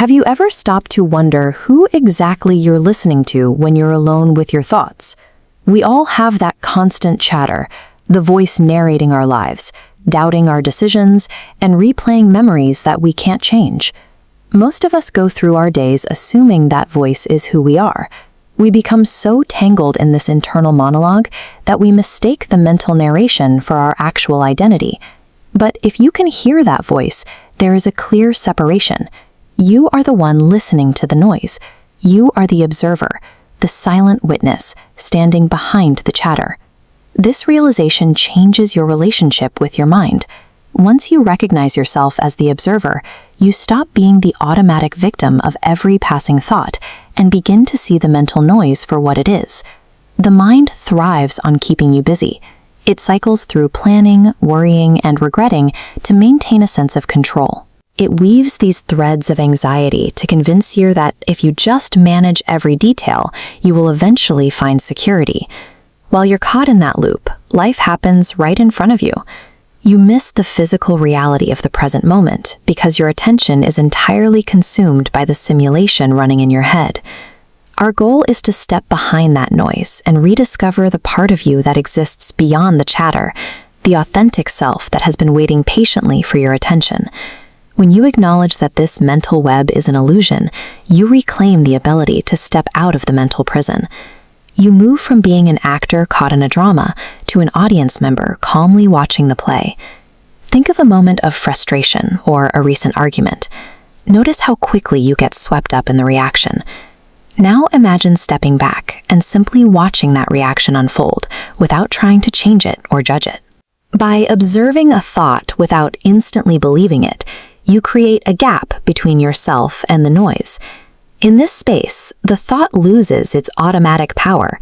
Have you ever stopped to wonder who exactly you're listening to when you're alone with your thoughts? We all have that constant chatter, the voice narrating our lives, doubting our decisions, and replaying memories that we can't change. Most of us go through our days assuming that voice is who we are. We become so tangled in this internal monologue that we mistake the mental narration for our actual identity. But if you can hear that voice, there is a clear separation. You are the one listening to the noise. You are the observer, the silent witness, standing behind the chatter. This realization changes your relationship with your mind. Once you recognize yourself as the observer, you stop being the automatic victim of every passing thought and begin to see the mental noise for what it is. The mind thrives on keeping you busy. It cycles through planning, worrying, and regretting to maintain a sense of control. It weaves these threads of anxiety to convince you that if you just manage every detail, you will eventually find security. While you're caught in that loop, life happens right in front of you. You miss the physical reality of the present moment because your attention is entirely consumed by the simulation running in your head. Our goal is to step behind that noise and rediscover the part of you that exists beyond the chatter, the authentic self that has been waiting patiently for your attention. When you acknowledge that this mental web is an illusion, you reclaim the ability to step out of the mental prison. You move from being an actor caught in a drama to an audience member calmly watching the play. Think of a moment of frustration or a recent argument. Notice how quickly you get swept up in the reaction. Now imagine stepping back and simply watching that reaction unfold without trying to change it or judge it. By observing a thought without instantly believing it, you create a gap between yourself and the noise. In this space, the thought loses its automatic power.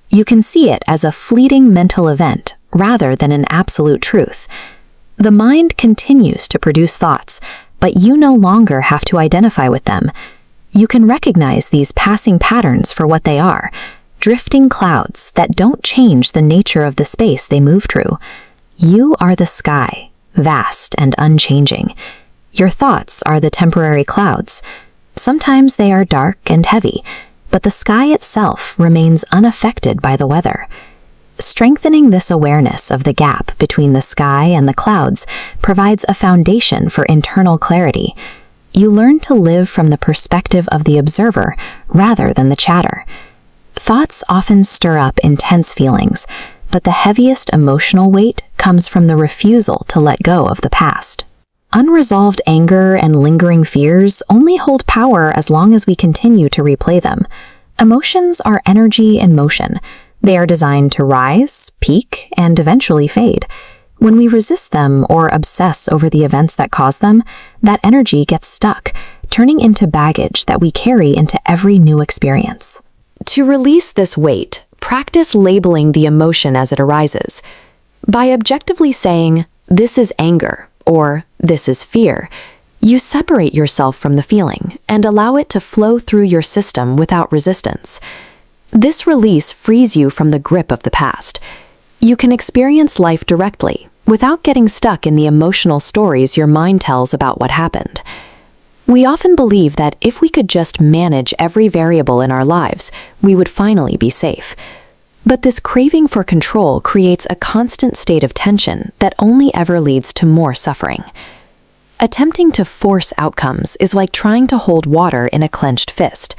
You can see it as a fleeting mental event rather than an absolute truth. The mind continues to produce thoughts, but you no longer have to identify with them. You can recognize these passing patterns for what they are, drifting clouds that don't change the nature of the space they move through. You are the sky, vast and unchanging. Your thoughts are the temporary clouds. Sometimes they are dark and heavy, but the sky itself remains unaffected by the weather. Strengthening this awareness of the gap between the sky and the clouds provides a foundation for internal clarity. You learn to live from the perspective of the observer rather than the chatter. Thoughts often stir up intense feelings, but the heaviest emotional weight comes from the refusal to let go of the past. Unresolved anger and lingering fears only hold power as long as we continue to replay them. Emotions are energy in motion. They are designed to rise, peak, and eventually fade. When we resist them or obsess over the events that cause them, that energy gets stuck, turning into baggage that we carry into every new experience. To release this weight, practice labeling the emotion as it arises. By objectively saying, "This is anger," or "this is fear," you separate yourself from the feeling and allow it to flow through your system without resistance. This release frees you from the grip of the past. You can experience life directly, without getting stuck in the emotional stories your mind tells about what happened. We often believe that if we could just manage every variable in our lives, we would finally be safe. But this craving for control creates a constant state of tension that only ever leads to more suffering. Attempting to force outcomes is like trying to hold water in a clenched fist.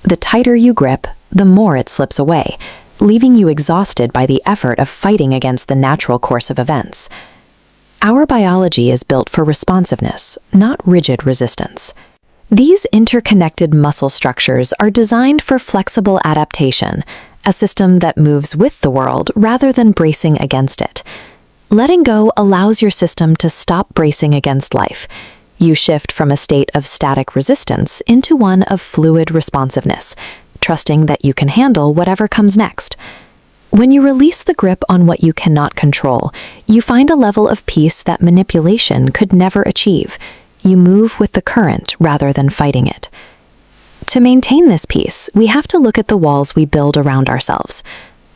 The tighter you grip, the more it slips away, leaving you exhausted by the effort of fighting against the natural course of events. Our biology is built for responsiveness, not rigid resistance. These interconnected muscle structures are designed for flexible adaptation, a system that moves with the world rather than bracing against it. Letting go allows your system to stop bracing against life. You shift from a state of static resistance into one of fluid responsiveness, trusting that you can handle whatever comes next. When you release the grip on what you cannot control, you find a level of peace that manipulation could never achieve. You move with the current rather than fighting it. To maintain this peace, we have to look at the walls we build around ourselves.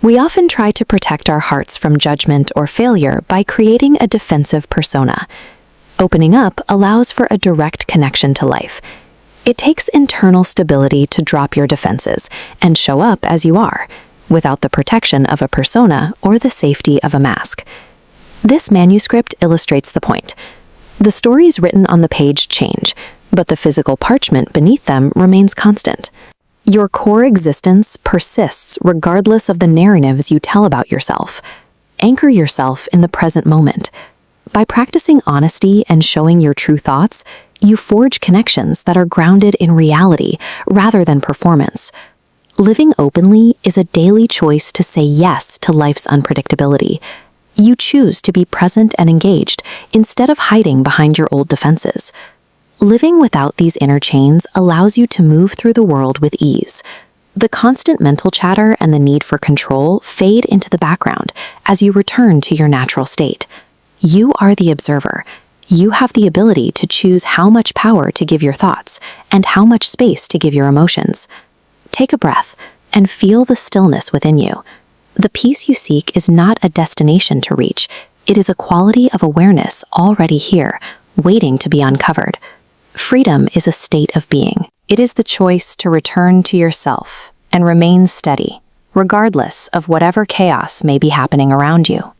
We often try to protect our hearts from judgment or failure by creating a defensive persona. Opening up allows for a direct connection to life. It takes internal stability to drop your defenses and show up as you are, without the protection of a persona or the safety of a mask. This manuscript illustrates the point. The stories written on the page change, but the physical parchment beneath them remains constant. Your core existence persists regardless of the narratives you tell about yourself. Anchor yourself in the present moment. By practicing honesty and showing your true thoughts, you forge connections that are grounded in reality rather than performance. Living openly is a daily choice to say yes to life's unpredictability. You choose to be present and engaged instead of hiding behind your old defenses. Living without these inner chains allows you to move through the world with ease. The constant mental chatter and the need for control fade into the background as you return to your natural state. You are the observer. You have the ability to choose how much power to give your thoughts and how much space to give your emotions. Take a breath and feel the stillness within you. The peace you seek is not a destination to reach. It is a quality of awareness already here, waiting to be uncovered. Freedom is a state of being. It is the choice to return to yourself and remain steady, regardless of whatever chaos may be happening around you.